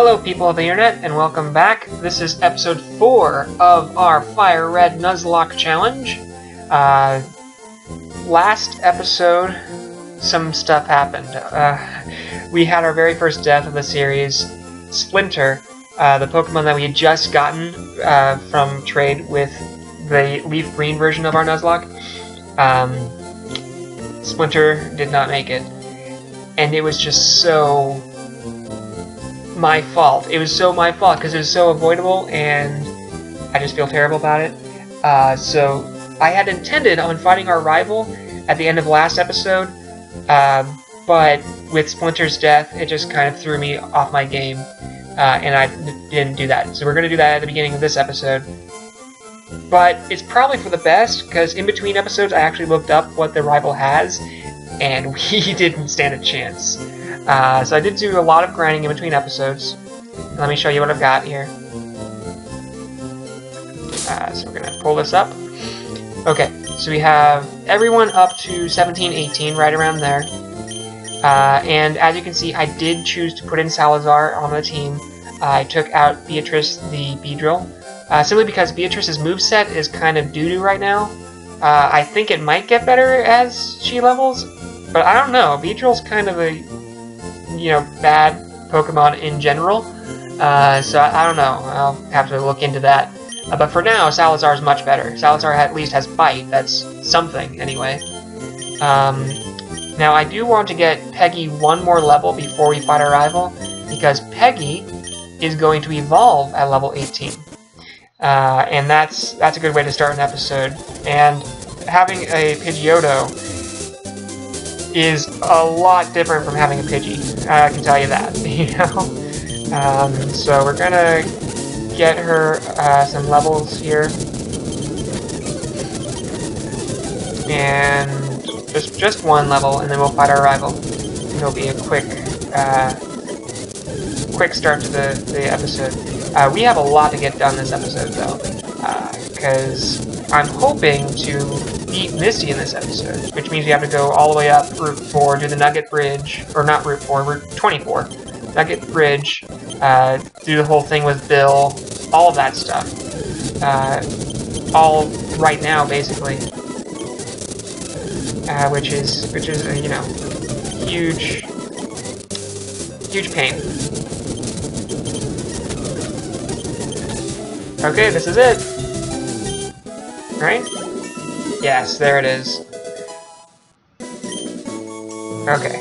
Hello people of the internet, and welcome back. This is episode 4 of our Fire Red Nuzlocke challenge. Last episode, some stuff happened. We had our very first death of the series. Splinter, the Pokemon that we had just gotten from trade with the leaf green version of our Nuzlocke. Splinter did not make it. And it was just so my fault. It was so my fault because it was so avoidable, and I just feel terrible about it. So I had intended on fighting our rival at the end of last episode, but with Splinter's death, it just kind of threw me off my game, and I didn't do that. So we're going to do that at the beginning of this episode. But it's probably for the best, because in between episodes I actually looked up what the rival has, and we didn't stand a chance. So I did do a lot of grinding in between episodes. Let me show you what I've got here. So we're going to pull this up. Okay, so we have everyone up to 17, 18, right around there. And as you can see, I did choose to put in Salazar on the team. I took out Beatrice, the Beedrill, simply because Beatrice's moveset is kind of doo-doo right now. I think it might get better as she levels, but I don't know. Beedrill's kind of a bad Pokemon in general, so I don't know. I'll have to look into that. But for now, Salazar's much better. Salazar at least has Bite. That's something, anyway. Now, I do want to get Peggy one more level before we fight our rival, because Peggy is going to evolve at level 18. And that's a good way to start an episode. And having a Pidgeotto is a lot different from having a Pidgey. I can tell you that, so we're gonna get her some levels here, and just one level, and then we'll fight our rival. It'll be a quick start to the episode. We have a lot to get done this episode, though, because I'm hoping to beat Misty in this episode, which means we have to go all the way up Route 4, do the Nugget Bridge, or not Route 4, Route 24, Nugget Bridge, do the whole thing with Bill, all of that stuff, all right now, basically, which is huge pain. Okay, this is it. Right? Yes, there it is. Okay.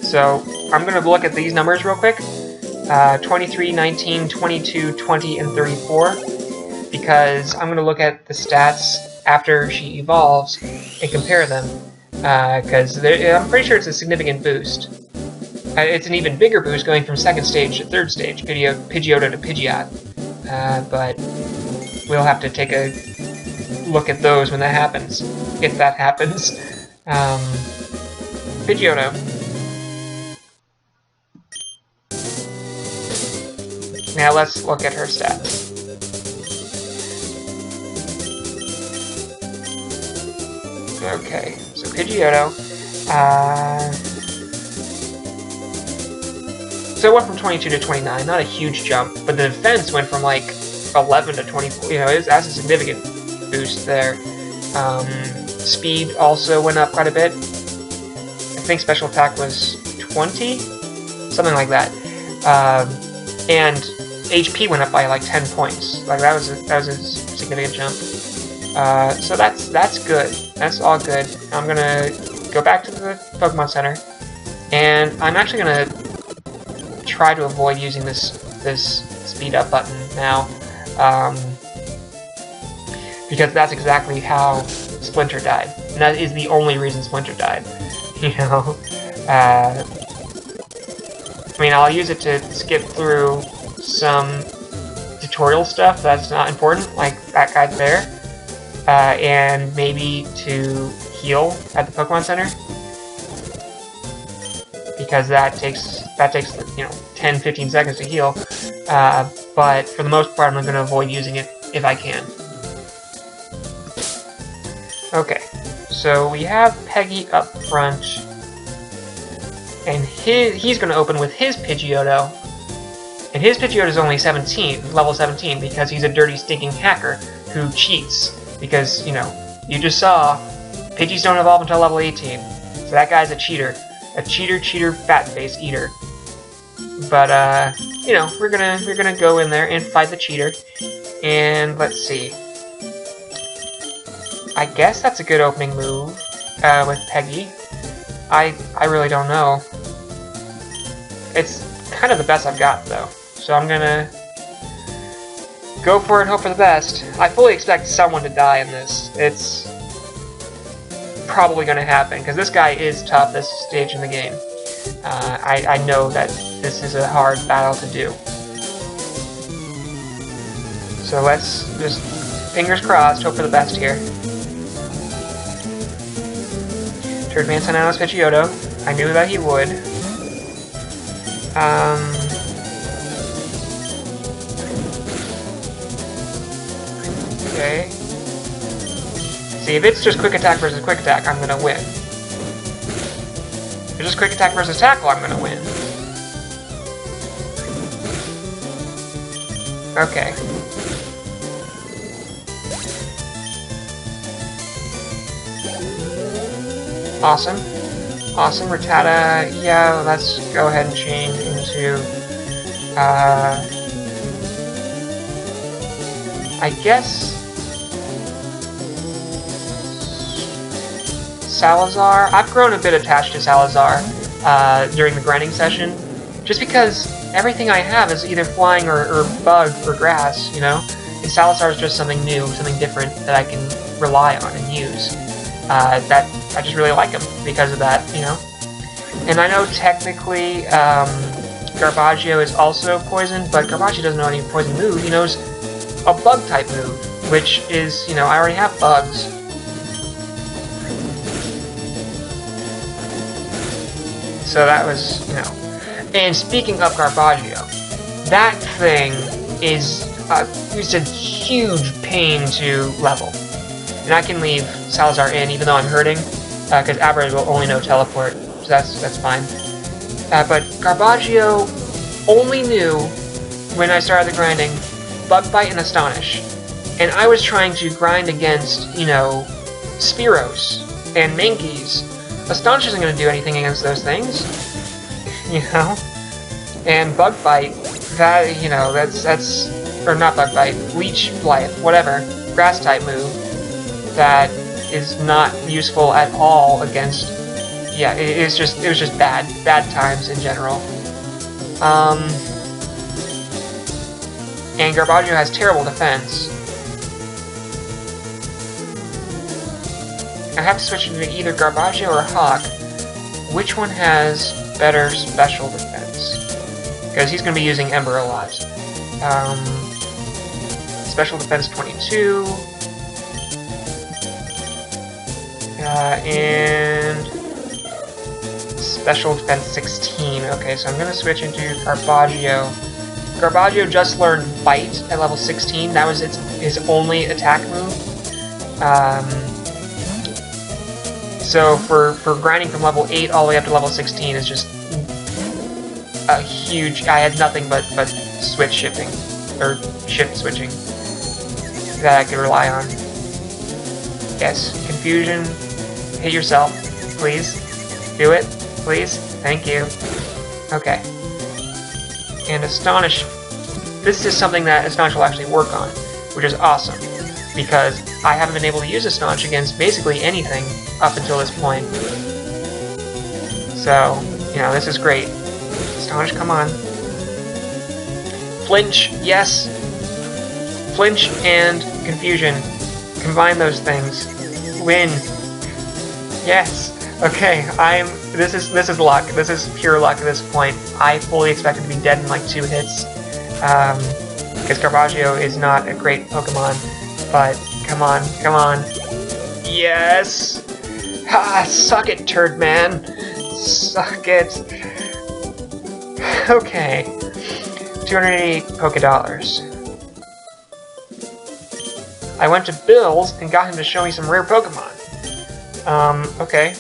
So, I'm going to look at these numbers real quick. 23, 19, 22, 20, and 34. Because I'm going to look at the stats after she evolves and compare them. Because I'm pretty sure it's a significant boost. It's an even bigger boost going from 2nd stage to 3rd stage, Pidgeotto to Pidgeot. But we'll have to take a look at those when that happens, if that happens. Pidgeotto. Now let's look at her stats. Okay, so Pidgeotto. So it went from 22 to 29, not a huge jump, but the defense went from like 11 to 24. That's a significant boost there. Speed also went up quite a bit. I think special attack was 20, something like that. And HP went up by like 10 points. Like that was a significant jump. So that's good. That's all good. I'm gonna go back to the Pokemon Center, and I'm actually gonna try to avoid using this speed up button now, because that's exactly how Splinter died, and that is the only reason Splinter died. I mean, I'll use it to skip through some tutorial stuff that's not important, like that guy there, and maybe to heal at the Pokemon Center, because that takes 10-15 seconds to heal, but for the most part I'm going to avoid using it if I can. Okay, so we have Peggy up front, and he's going to open with his Pidgeotto, And his Pidgeotto is only 17, level 17, because he's a dirty, stinking hacker who cheats. Because, you know, you just saw, Pidgeys don't evolve until level 18. So that guy's a cheater. A cheater, fat-face eater. But, you know, we're gonna go in there and fight the cheater. And let's see. I guess that's a good opening move with Peggy. I really don't know. It's kind of the best I've got, though. So I'm gonna go for it and hope for the best. I fully expect someone to die in this. It's probably gonna happen, because this guy is tough this stage in the game. I know that this is a hard battle to do. So let's just, fingers crossed, hope for the best here. Turdman sent out his Pidgeotto. I knew that he would. Okay. See, if it's just quick attack versus quick attack, I'm gonna win. If it's just quick attack versus tackle, I'm gonna win. Okay. Awesome. Awesome, Rattata. Yeah, let's go ahead and change into, I guess Salazar. I've grown a bit attached to Salazar during the grinding session, just because everything I have is either flying or bug or grass, you know? And Salazar is just something new, something different that I can rely on and use. That I just really like him because of that, you know? And I know technically Garbagio is also poisoned, but Garbagio doesn't know any poison move. He knows a bug type move, which is, you know, I already have bugs. So that was, you know. And speaking of Garbagio, that thing is just a huge pain to level. And I can leave Salazar in even though I'm hurting, because Abra will only know teleport, so that's fine. But Garbagio only knew, when I started the grinding, Bug Bite and Astonish. And I was trying to grind against, you know, Spearows and Mankeys. Astonish isn't going to do anything against those things, you know? And Bug Bite, that, you know, that's or not Bug Bite, Leech Blythe, whatever, grass type move, that is not useful at all against, yeah, it was just bad times in general. And Garbagio has terrible defense. I have to switch into either Garbagio or Hawk. Which one has better special defense? Because he's going to be using Ember a lot. Special defense 22. And special defense 16. Okay, so I'm going to switch into Garbagio. Garbagio just learned Bite at level 16. That was his only attack move. So for grinding from level 8 all the way up to level 16 is just a huge... I had nothing but switch shifting, or shift switching, that I could rely on. Yes, Confusion. Hit yourself, please. Do it, please. Thank you. Okay. And Astonish. This is something that Astonish will actually work on, which is awesome, because I haven't been able to use Astonish against basically anything up until this point. So, you know, this is great. Astonish, come on. Flinch, yes. Flinch and Confusion. Combine those things. Win. Yes. Okay, this is luck. This is pure luck at this point. I fully expected to be dead in like 2 hits. Because Garbagio is not a great Pokemon. But come on, come on. Yes! Ha! Suck it, turd man! Suck it! Okay. 280 Pokédollars. I went to Bill's and got him to show me some rare Pokemon. Okay.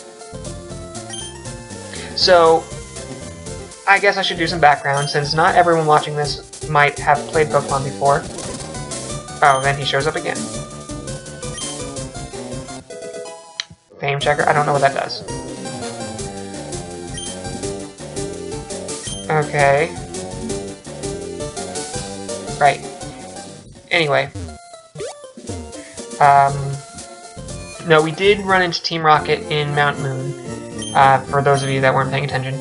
So, I guess I should do some background, since not everyone watching this might have played Pokemon before. Oh, then he shows up again. Fame checker? I don't know what that does. Okay. Right. Anyway. No, we did run into Team Rocket in Mount Moon, for those of you that weren't paying attention.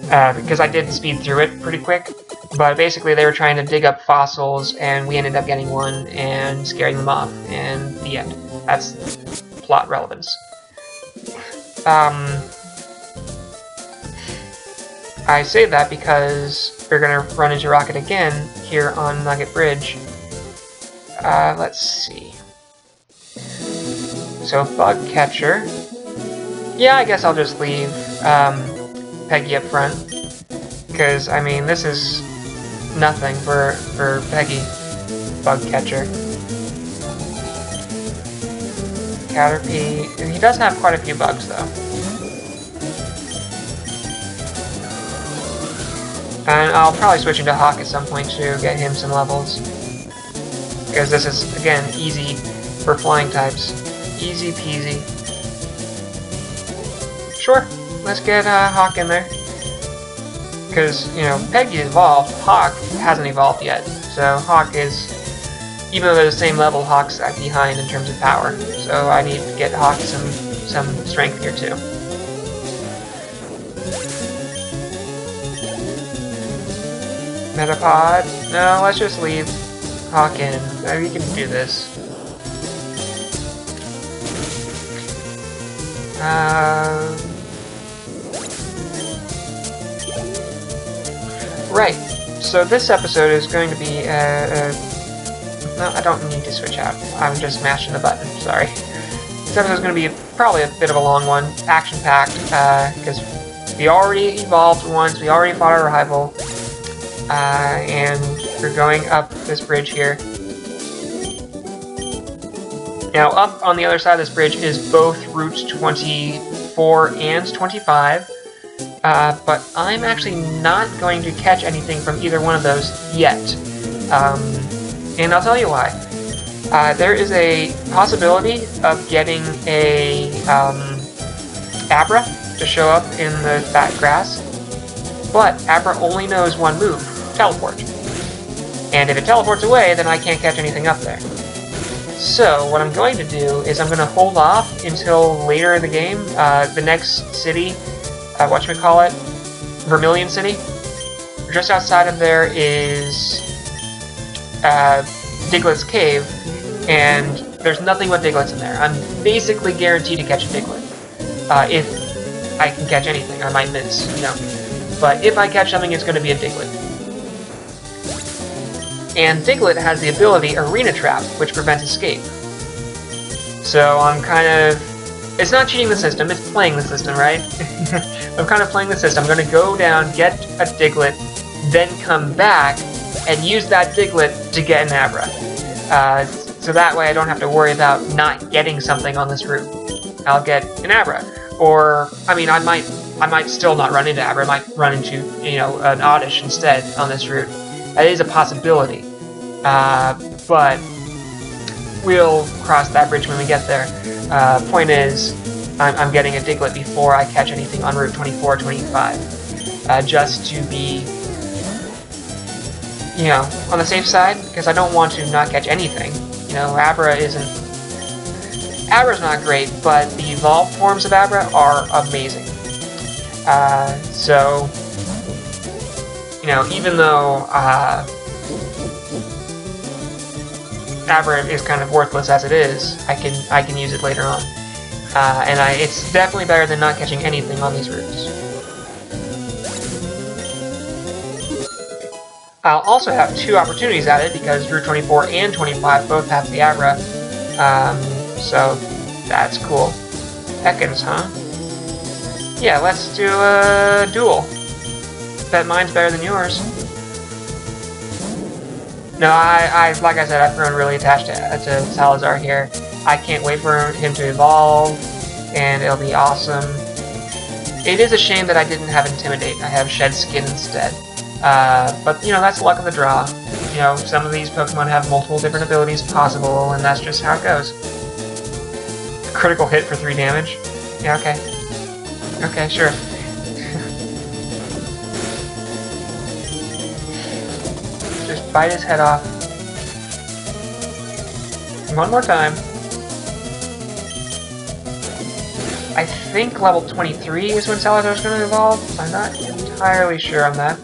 Because I did speed through it pretty quick, but basically they were trying to dig up fossils, and we ended up getting one and scaring them off, and the end. That's plot relevance. I say that because we're gonna run into Rocket again here on Nugget Bridge. Let's see. So, Bug Catcher. Yeah, I guess I'll just leave Peggy up front. Because, I mean, this is nothing for Peggy. Bug Catcher. Caterpie. He does have quite a few bugs, though. And I'll probably switch into Hawk at some point to get him some levels. Because this is, again, easy for flying types. Easy peasy. Sure, let's get Hawk in there. Because, you know, Peggy evolved, Hawk hasn't evolved yet. So Hawk is, even though they're the same level, Hawk's behind in terms of power. So I need to get Hawk some strength here too. Metapod? No, let's just leave Hawk in. We can do this. Right. So this episode is going to be no, I don't need to switch out. I'm just mashing the button. Sorry. This episode is going to be probably a bit of a long one, action-packed, because we already evolved once. We already fought our rival. And we're going up this bridge here. Now, up on the other side of this bridge is both routes 24 and 25, but I'm actually not going to catch anything from either one of those yet. And I'll tell you why. There is a possibility of getting a Abra to show up in the fat grass, but Abra only knows one move. Teleport. And if it teleports away, then I can't catch anything up there. So, what I'm going to do is I'm going to hold off until later in the game. The next city, whatchamacallit, Vermilion City. Just outside of there is Diglett's Cave, and there's nothing but Digletts in there. I'm basically guaranteed to catch a Diglett. If I can catch anything, I might miss, you know. But if I catch something, it's going to be a Diglett. And Diglett has the ability Arena Trap, which prevents escape. So I'm kind of... It's not cheating the system, it's playing the system, right? I'm kind of playing the system. I'm going to go down, get a Diglett, then come back, and use that Diglett to get an Abra. So that way I don't have to worry about not getting something on this route. I'll get an Abra. Or, I mean, I might still not run into Abra. I might run into, you know, an Oddish instead on this route. That is a possibility, but we'll cross that bridge when we get there. Point is, I'm getting a Diglett before I catch anything on Route 24 or 25, just to be, you know, on the safe side, because I don't want to not catch anything. You know, Abra's not great, but the evolved forms of Abra are amazing. So... You know, even though Abra is kind of worthless as it is, I can use it later on, and it's definitely better than not catching anything on these routes. I'll also have two opportunities at it because Route 24 and 25 both have the Abra, so that's cool. Ekans, huh? Yeah, let's do a duel. Bet mine's better than yours. No, like I said, I've grown really attached to Salazar here. I can't wait for him to evolve, and it'll be awesome. It is a shame that I didn't have Intimidate. I have Shed Skin instead. But, you know, that's the luck of the draw. You know, some of these Pokemon have multiple different abilities possible, and that's just how it goes. Critical hit for 3 damage? Yeah, okay. Okay, sure. Just bite his head off. One more time. I think level 23 is when Salazar is going to evolve. I'm not entirely sure on that.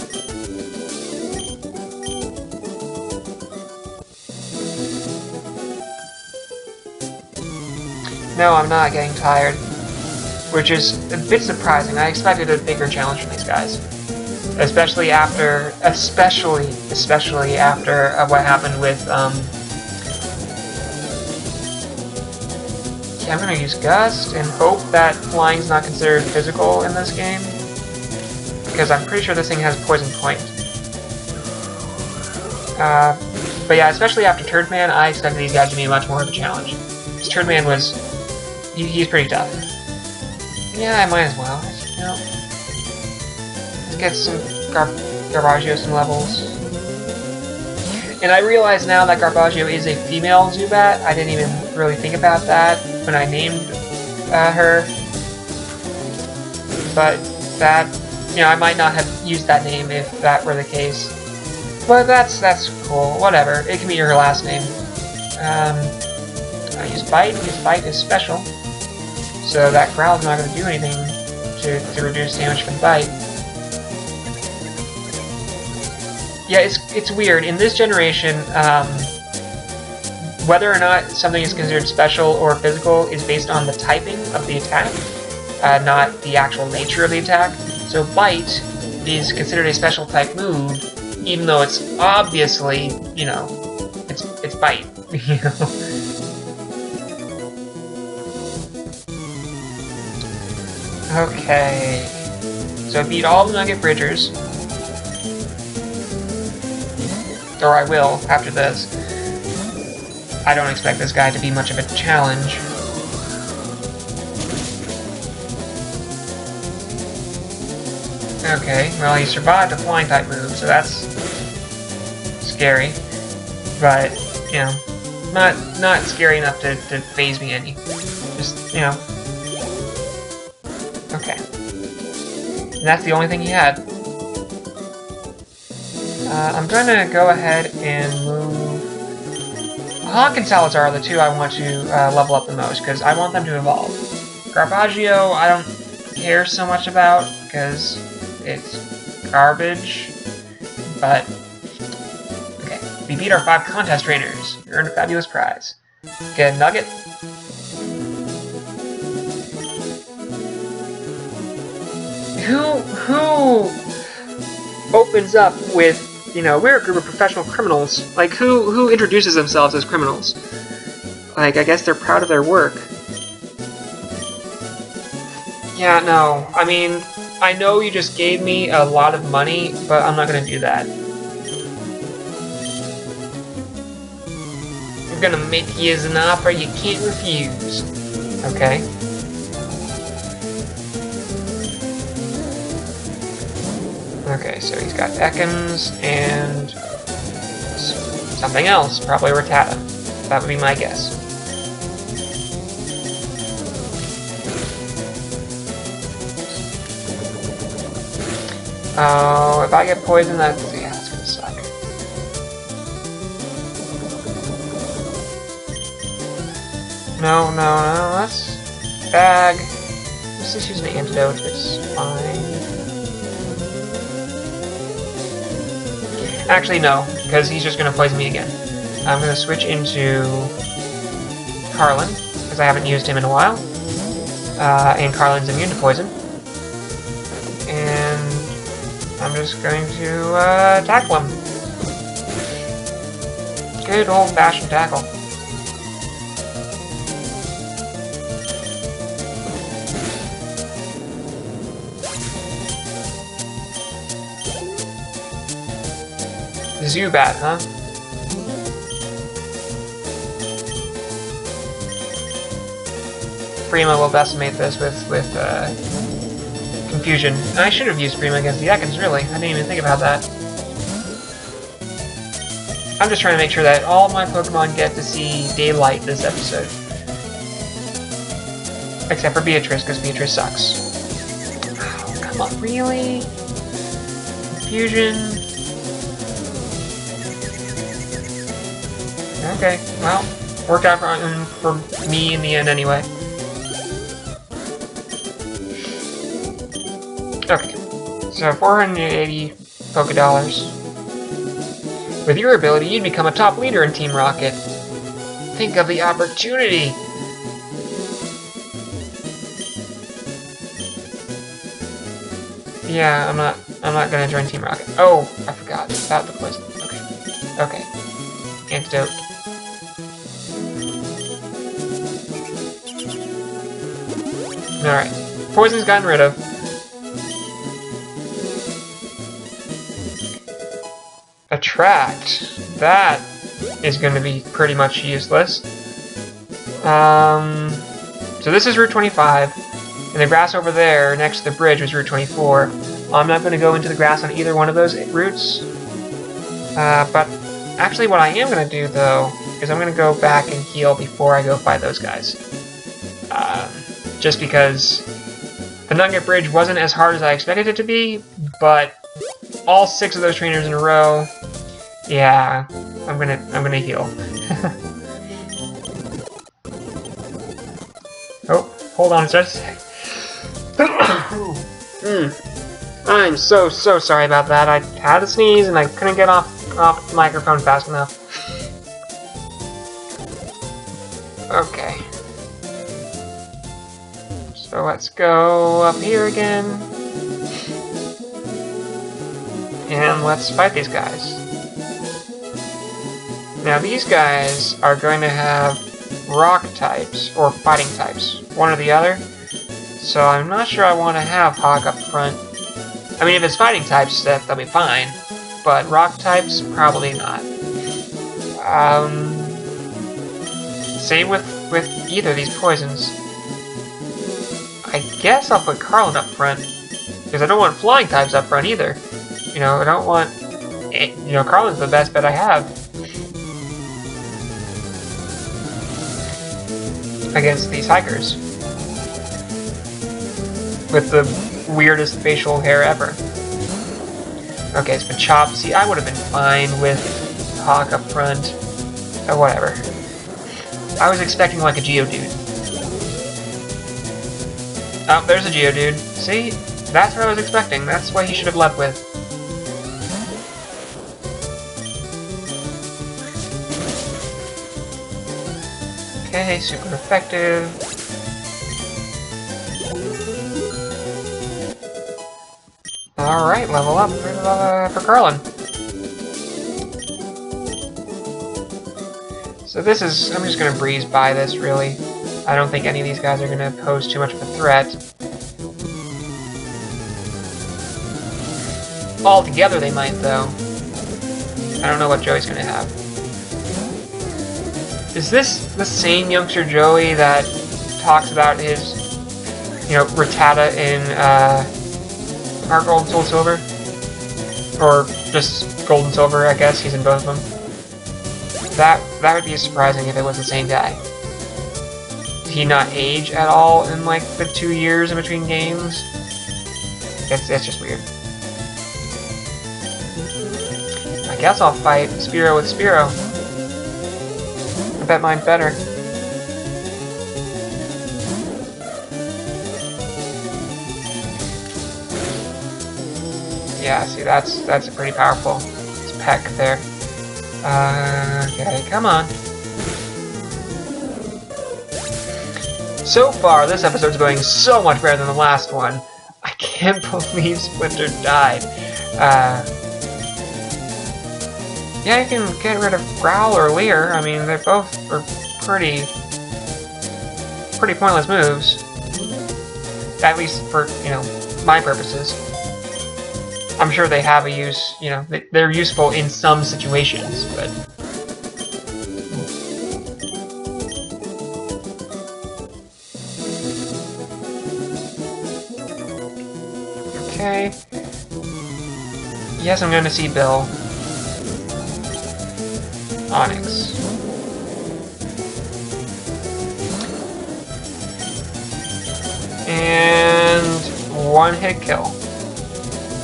No, I'm not getting tired, which is a bit surprising. I expected a bigger challenge from these guys, especially after what happened with I'm gonna use Gust and hope that flying's not considered physical in this game, because I'm pretty sure this thing has Poison Point. But yeah, especially after Turdman, I expected these guys to be much more of a challenge. Because Turdman was... he's pretty tough. Yeah, I might as well. You know, let's get some Garbagio some levels. And I realize now that Garbagio is a female Zubat. I didn't even really think about that when I named her. But that, you know, I might not have used that name if that were the case. But that's cool. Whatever. It can be her last name. I use Bite. His Bite is special. So that Growl's not going to do anything to reduce damage from Bite. Yeah, it's weird. In this generation, whether or not something is considered special or physical is based on the typing of the attack, not the actual nature of the attack. So Bite is considered a special type move, even though it's obviously, you know, it's Bite. You know? Okay, so I beat all the Nugget Bridgers. Or I will, after this. I don't expect this guy to be much of a challenge. Okay, well he survived a flying type move, so that's scary. But, you know, not scary enough to phase me any. Just, you know. Okay. And that's the only thing he had. I'm gonna go ahead and move... Hawk and Salazar are the two I want to level up the most, because I want them to evolve. Garbagio, I don't care so much about, because it's garbage. But, okay. We beat our 5 contest trainers. We earned a fabulous prize. Get a nugget. Who opens up with, you know, we're a group of professional criminals. Like, who introduces themselves as criminals? Like, I guess they're proud of their work. Yeah, no. I mean, I know you just gave me a lot of money, but I'm not gonna do that. I'm gonna make you an offer you can't refuse. Okay? Okay, so he's got Ekans and something else, probably Rattata. That would be my guess. Oh, if I get poisoned, that's gonna suck. No, that's bag. Let's just use an antidote, it's fine. Actually, no, because he's just going to poison me again. I'm going to switch into Carlin, because I haven't used him in a while. And Carlin's immune to poison. And I'm just going to tackle him. Good old-fashioned tackle. Zubat, huh? Freema will decimate this with Confusion. I should have used Freema against the Ekans, really. I didn't even think about that. I'm just trying to make sure that all my Pokemon get to see daylight this episode. Except for Beatrice, because Beatrice sucks. Oh, come on, really? Confusion? Okay, well, worked out for me in the end anyway. Okay, so 480 Pokedollars. With your ability, you'd become a top leader in Team Rocket. Think of the opportunity! Yeah, I'm not gonna join Team Rocket. Oh, I forgot about the poison. Okay. Antidote. Alright. Poison's gotten rid of. Attract. That is going to be pretty much useless. So this is Route 25, and the grass over there next to the bridge was Route 24. I'm not going to go into the grass on either one of those routes. But actually what I am going to do, though, is I'm going to go back and heal before I go fight those guys. Just because the Nugget Bridge wasn't as hard as I expected it to be, but all 6 of those trainers in a row, yeah, I'm gonna heal. Oh, hold on just a sec. I'm so sorry about that. I had to sneeze and I couldn't get off the microphone fast enough. Okay. So let's go up here again. And let's fight these guys. Now these guys are going to have rock types, or fighting types, one or the other. So I'm not sure I want to have Hawk up front. I mean, if it's fighting types, that'll be fine. But rock types, probably not. Same with either of these poisons. I guess I'll put Carlin up front, because I don't want flying types up front either. You know, I don't want... You know, Carlin's the best bet I have against these hikers. With the weirdest facial hair ever. Okay, it's been chopped. See, I would have been fine with Hawk up front. Whatever. I was expecting like a Geodude. Oh, there's a Geodude. See? That's what I was expecting. That's what he should have led with. Okay, super effective. Alright, level up for Carlin. So this is... I'm just gonna breeze by this, really. I don't think any of these guys are gonna pose too much of a threat. Altogether they might, though. I don't know what Joey's gonna have. Is this the same youngster Joey that talks about his, you know, Rattata in, Heart Gold, Soul Silver? Or just Gold and Silver, I guess. He's in both of them. That would be surprising if it was the same guy. Did he not age at all in, like, the 2 years in between games? It's just weird. I guess I'll fight Spearow with Spearow. I bet mine's better. Yeah, see, that's a pretty powerful peck there. Okay, come on. So far, this episode's going so much better than the last one. I can't believe Splinter died. Yeah, you can get rid of Growl or Leer. I mean, they both are pretty pointless moves. At least for, you know, my purposes. I'm sure they have a use, you know, they're useful in some situations, but... Okay. Yes, I'm going to see Bill. Onyx. And one hit kill.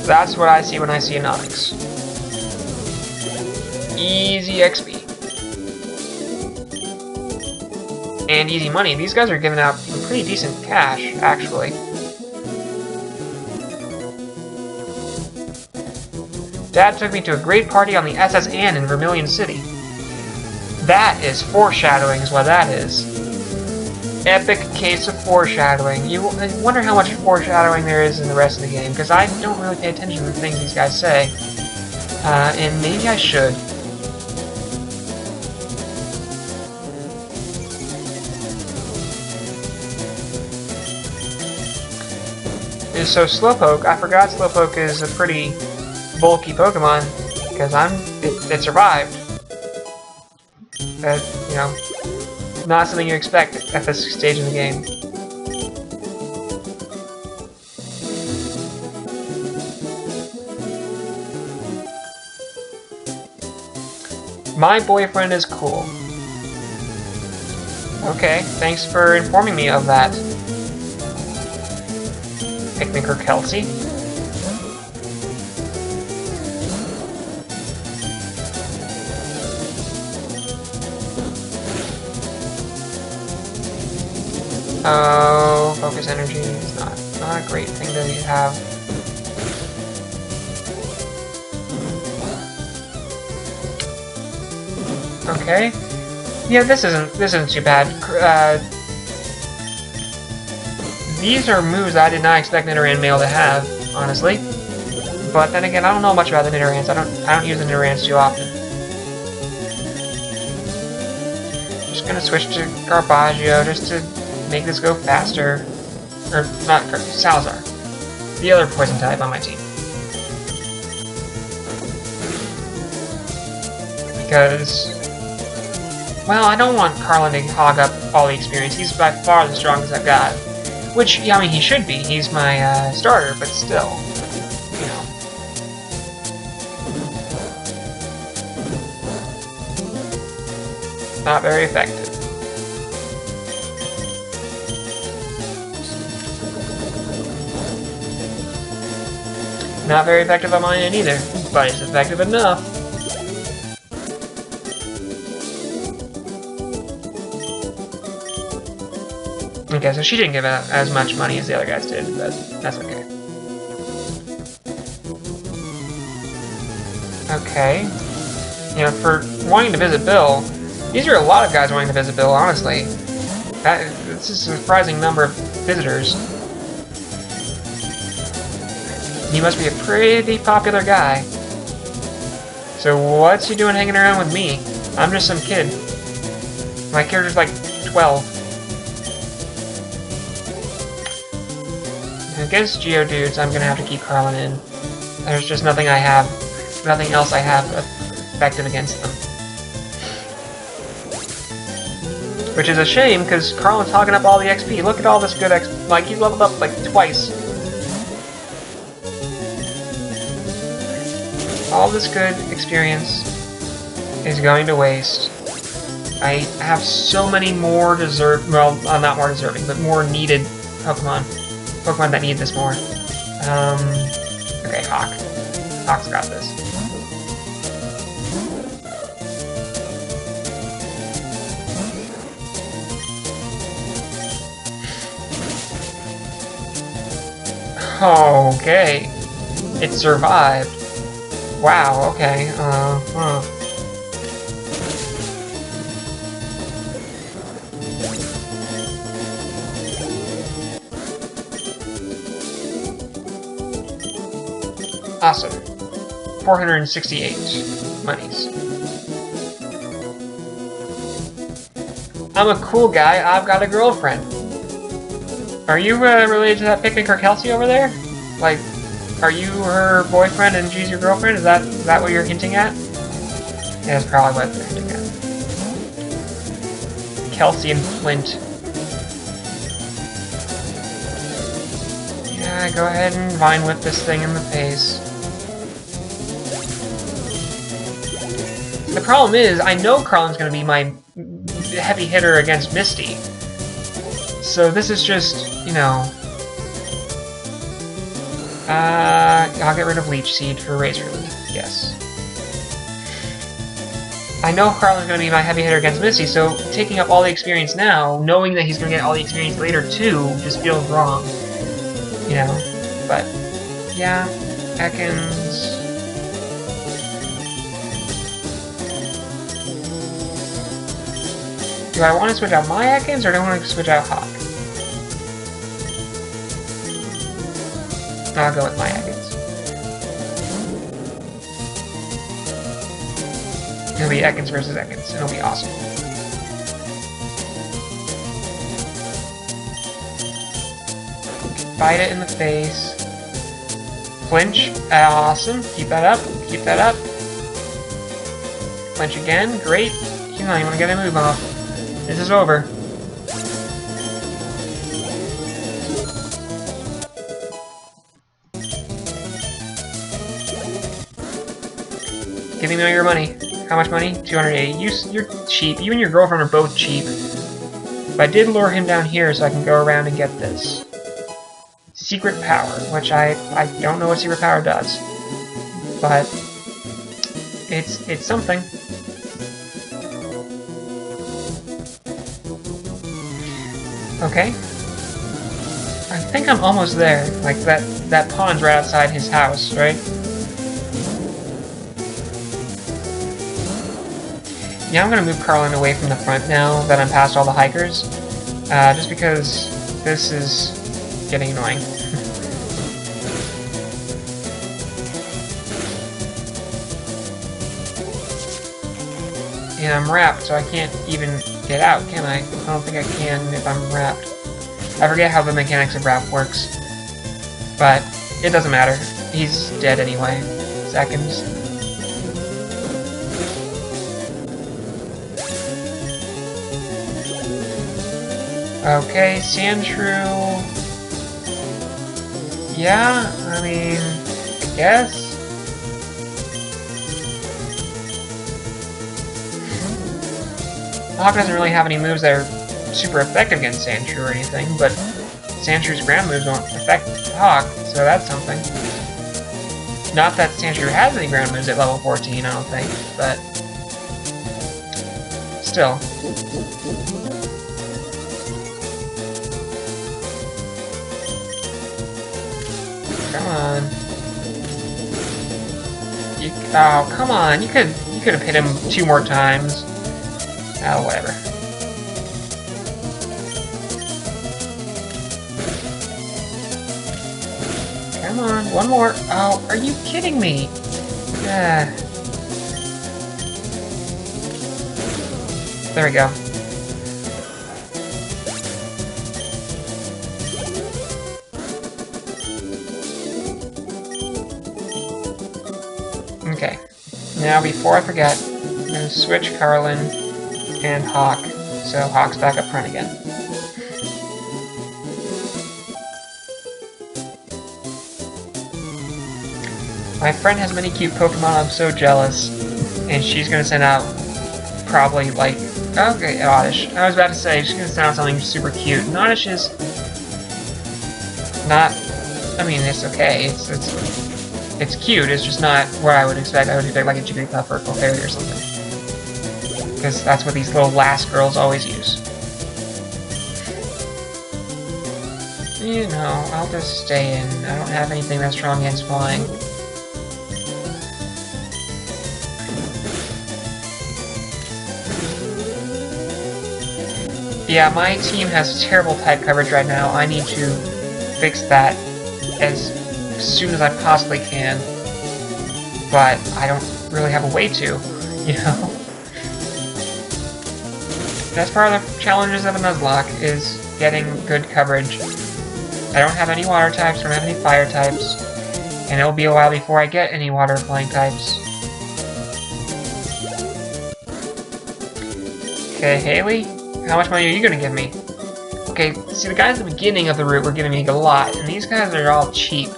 That's what I see when I see an Onyx. Easy XP. And easy money. These guys are giving out some pretty decent cash, actually. Dad took me to a great party on the SS Anne in Vermilion City. That is foreshadowing, is what that is. Epic case of foreshadowing. I wonder how much foreshadowing there is in the rest of the game, because I don't really pay attention to the things these guys say. And maybe I should. So Slowpoke, I forgot Slowpoke is a pretty bulky Pokemon, because it survived. You know, not something you expect at this stage of the game. My boyfriend is cool. Okay, thanks for informing me of that. Picnic or Kelsey? Oh, focus energy is not a great thing to have. Okay. Yeah, this isn't too bad. These are moves I did not expect Nidoran male to have, honestly. But then again, I don't know much about the Nidorans. I don't use the Nidorans too often. Just gonna switch to Garbagio just to make this go faster. Or not Salazar. The other poison type on my team. Because, well, I don't want Carlin to hog up all the experience. He's by far the strongest I've got. Which, yeah, I mean, he should be. He's my starter, but still, you know. Not very effective. Not very effective on mine either, but it's effective enough. Okay, so she didn't give out as much money as the other guys did, but that's okay. Okay. You know, for wanting to visit Bill, these are a lot of guys wanting to visit Bill, honestly. This is a surprising number of visitors. He must be a pretty popular guy. So what's he doing hanging around with me? I'm just some kid. My character's like 12. Against Geodudes, I'm gonna have to keep Carlin in. There's just nothing else I have effective against them. Which is a shame, because Carlin's hogging up all the XP. Look at all this good XP. Like, he's leveled up like twice. All this good experience is going to waste. I have so many more not more deserving, but more needed Pokemon that need this more. Okay, Hawk. Hawk's got this. Okay. It survived. Wow, okay. Awesome. 468 monies. I'm a cool guy. I've got a girlfriend. Are you related to that Picnic or Kelsey over there? Like, are you her boyfriend and she's your girlfriend? Is that what you're hinting at? Yeah, that's probably what they're hinting at. Kelsey and Flint. Yeah, Yeah, go ahead and Vine Whip this thing in the face. The problem is, I know Carlin's going to be my heavy hitter against Misty. So this is just, you know... I'll get rid of Leech Seed for Razor Leaf, yes. I know Carlin's going to be my heavy hitter against Misty, so taking up all the experience now, knowing that he's going to get all the experience later too, just feels wrong. You know? But, yeah, Ekans... Do I want to switch out my Ekans, or do I want to switch out Hawk? I'll go with my Ekans. It'll be Ekans versus Ekans. It'll be awesome. Bite it in the face. Flinch. Awesome. Keep that up. Keep that up. Flinch again. Great. Come on, you want to get a move off. This is over. Give me all your money. How much money? 280. You're cheap. You and your girlfriend are both cheap. But I did lure him down here so I can go around and get this. Secret power, which I don't know what secret power does. But it's something. Okay. I think I'm almost there. Like that pond's right outside his house, right? Yeah, I'm gonna move Carlin away from the front now that I'm past all the hikers. Just because this is getting annoying. And I'm wrapped, so I can't even get out, can I? I don't think I can if I'm wrapped. I forget how the mechanics of wrap works. But it doesn't matter. He's dead anyway. Seconds. Okay, Sandshrew. Yeah, I mean, I guess. Hawk doesn't really have any moves that are super effective against Sandshrew or anything, but Sandshrew's ground moves won't affect Hawk, so that's something. Not that Sandshrew has any ground moves at level 14, I don't think, but still. Come on. Oh, come on. You could have hit him 2 more times. Oh, whatever. Come on, 1 more. Oh, are you kidding me? There we go. Okay. Now, before I forget, I'm going to switch Carlin and Hawk, so Hawk's back up front again. My friend has many cute Pokemon, I'm so jealous. And she's gonna send out probably like, okay, Oddish. I was about to say, she's gonna send out something super cute. And Oddish is not, I mean, it's okay, it's cute, it's just not what I would expect. I would expect like a Jigglypuff or Clefairy or something. Because that's what these little last girls always use. You know, I'll just stay in. I don't have anything that's strong against flying. Yeah, my team has terrible type coverage right now. I need to fix that as soon as I possibly can. But I don't really have a way to, you know? That's part of the challenges of a Nuzlocke, is getting good coverage. I don't have any water types, I don't have any fire types, and it'll be a while before I get any water or flying types. Okay, Haley, how much money are you gonna give me? Okay, see, the guys at the beginning of the route were giving me a lot, and these guys are all cheap.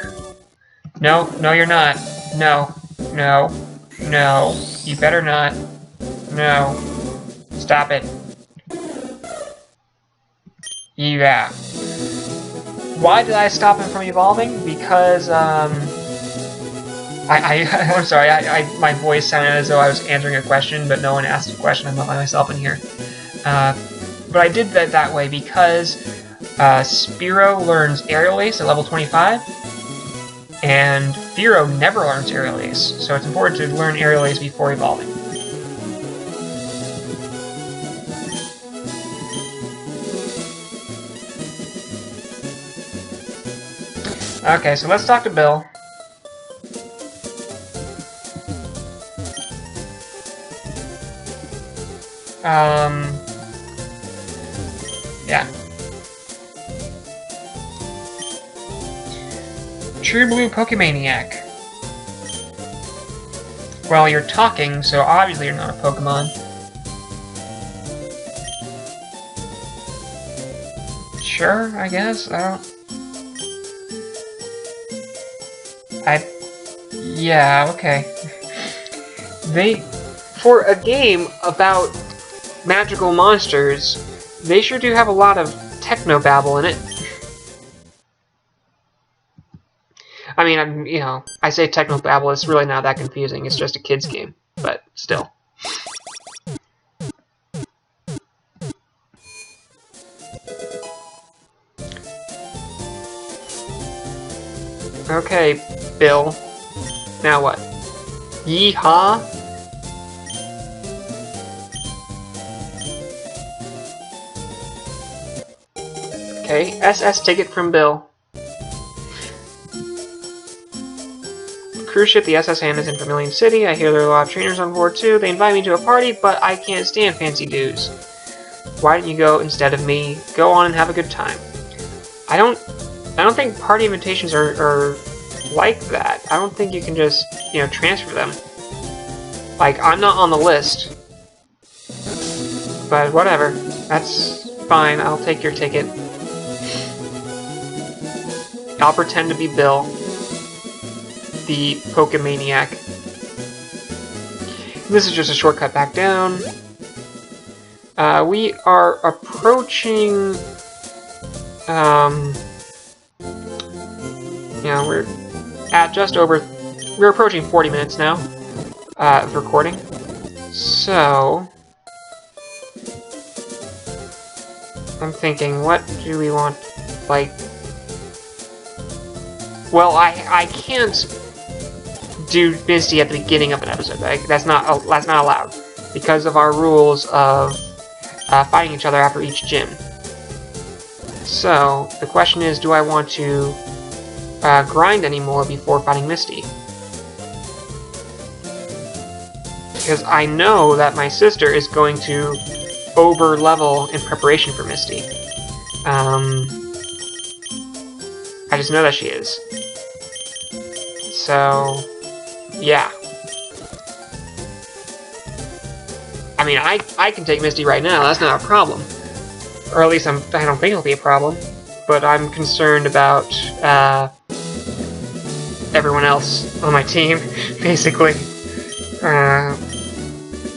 No, no, you're not. No, no, no. You better not. No. Stop it. Yeah. Why did I stop him from evolving? Because, I'm sorry, my voice sounded as though I was answering a question, but no one asked a question. I'm not by myself in here. But I did that way because Spearow learns Aerial Ace at level 25, and Fearow never learns Aerial Ace, so it's important to learn Aerial Ace before evolving. Okay, so let's talk to Bill. Yeah. True Blue Pokemaniac. Well, you're talking, so obviously you're not a Pokemon. Sure, I guess. Yeah, okay. For a game about magical monsters, they sure do have a lot of technobabble in it. I mean, you know, I say technobabble, it's really not that confusing, it's just a kid's game, but still. Okay, Bill. Now what? Yeehaw? Okay, SS ticket from Bill. Cruise ship the SS Hand is in Vermilion City. I hear there are a lot of trainers on board too. They invite me to a party, but I can't stand fancy dues. Why didn't you go instead of me? Go on and have a good time. I don't think party invitations are like that. I don't think you can just, you know, transfer them. Like, I'm not on the list. But whatever. That's fine. I'll take your ticket. I'll pretend to be Bill, the Pokemaniac. This is just a shortcut back down. We are approaching... you know, we're at just over... We're approaching 40 minutes now of recording. So... I'm thinking, what do we want, like... Well, I can't do Misty at the beginning of an episode. Like, that's not allowed because of our rules of fighting each other after each gym. So the question is, do I want to grind anymore before fighting Misty? Because I know that my sister is going to over level in preparation for Misty. I just know that she is. So, yeah. I mean, I can take Misty right now, that's not a problem. Or at least I don't think it'll be a problem. But I'm concerned about everyone else on my team, basically.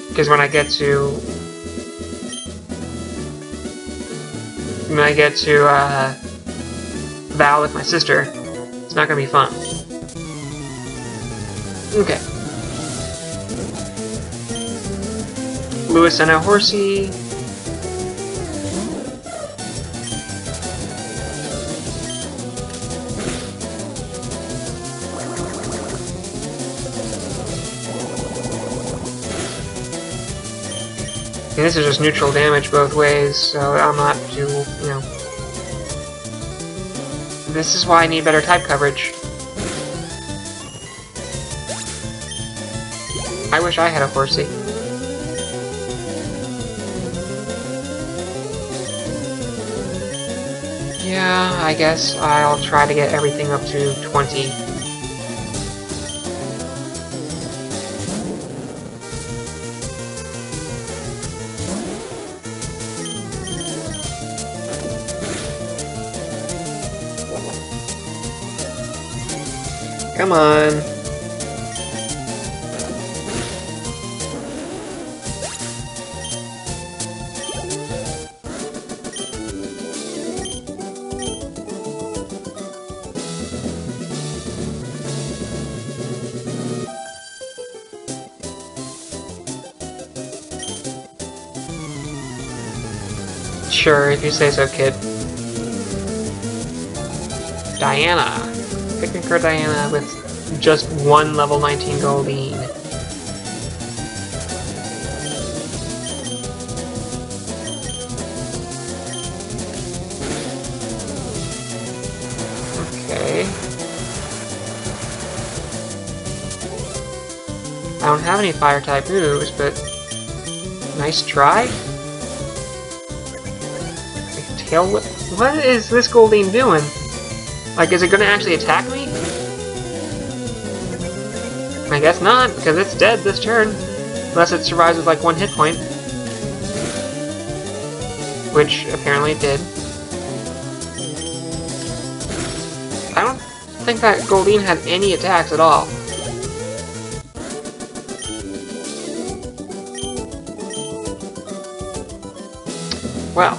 Because when I get to Val with my sister, it's not gonna be fun. Okay. Lewis sent out Horsey. And this is just neutral damage both ways, so I'm not too, you know... This is why I need better type coverage. I wish I had a Horsey. Yeah, I guess I'll try to get everything up to 20. Come on. Sure, if you say so, kid. Diana. Picnic for Diana with just one level 19 Goldine. Okay. I don't have any fire type moves, but nice try. Tail whip. What is this Goldine doing? Like, is it gonna actually attack me? I guess not, because it's dead this turn. Unless it survives with like 1 hit point. Which apparently it did. I don't think that Goldine had any attacks at all. Well.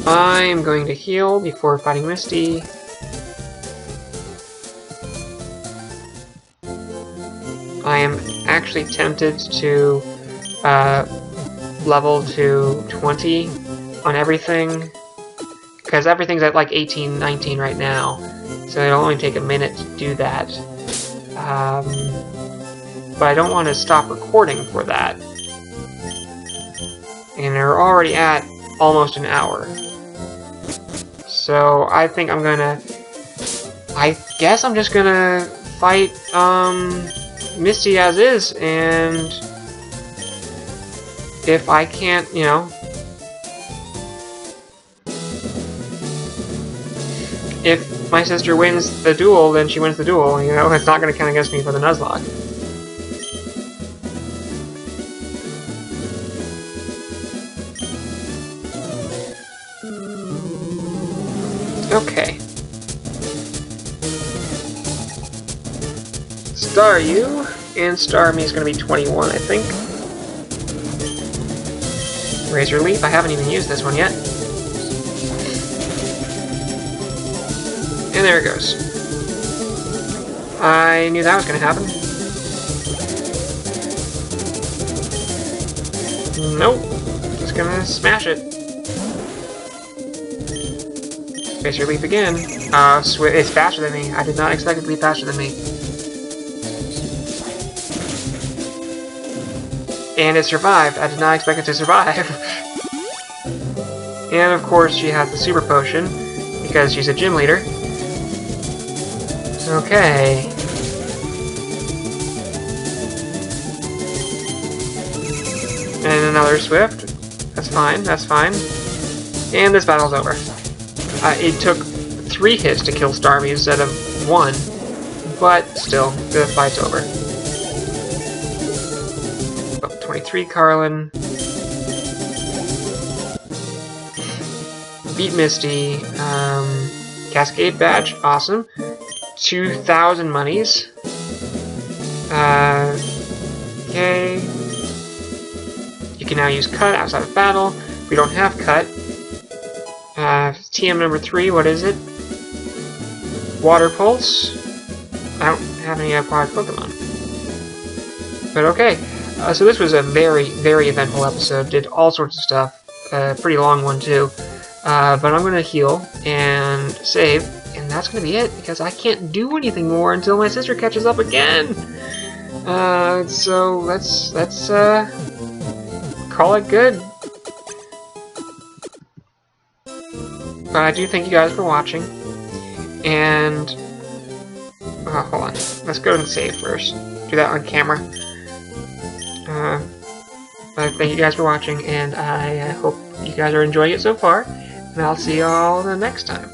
I'm going to heal before fighting Misty. I am actually tempted to level to 20 on everything, because everything's at like 18, 19 right now, so it'll only take a minute to do that. But I don't want to stop recording for that. And we're already at almost an hour. So I think I'm gonna... I guess I'm just gonna fight Misty as is, and if I can't, you know... If my sister wins the duel, then she wins the duel, you know? It's not gonna count against me for the Nuzlocke. Okay. Star you, and Star me is going to be 21, I think. Razor Leaf, I haven't even used this one yet. And there it goes. I knew that was going to happen. Nope. Just going to smash it. Razor Leaf again. It's faster than me. I did not expect it to be faster than me. And it survived. I did not expect it to survive. And of course she has the super potion, because she's a gym leader. Okay. And another Swift. That's fine, that's fine. And this battle's over. It took 3 hits to kill Starmie instead of 1, but still, the fight's over. Level 23 Carlin. Beat Misty. Cascade Badge, awesome. 2,000 monies. Okay. You can now use Cut outside of battle. We don't have Cut. TM number 3, what is it? Water Pulse? I don't have any acquired Pokemon. But okay, so this was a very, very eventful episode. Did all sorts of stuff. Pretty long one too. But I'm going to heal and save, and that's going to be it, because I can't do anything more until my sister catches up again! So let's call it good. But I do thank you guys for watching, and hold on, let's go and save first. Do that on camera. But thank you guys for watching, and I hope you guys are enjoying it so far, and I'll see y'all the next time.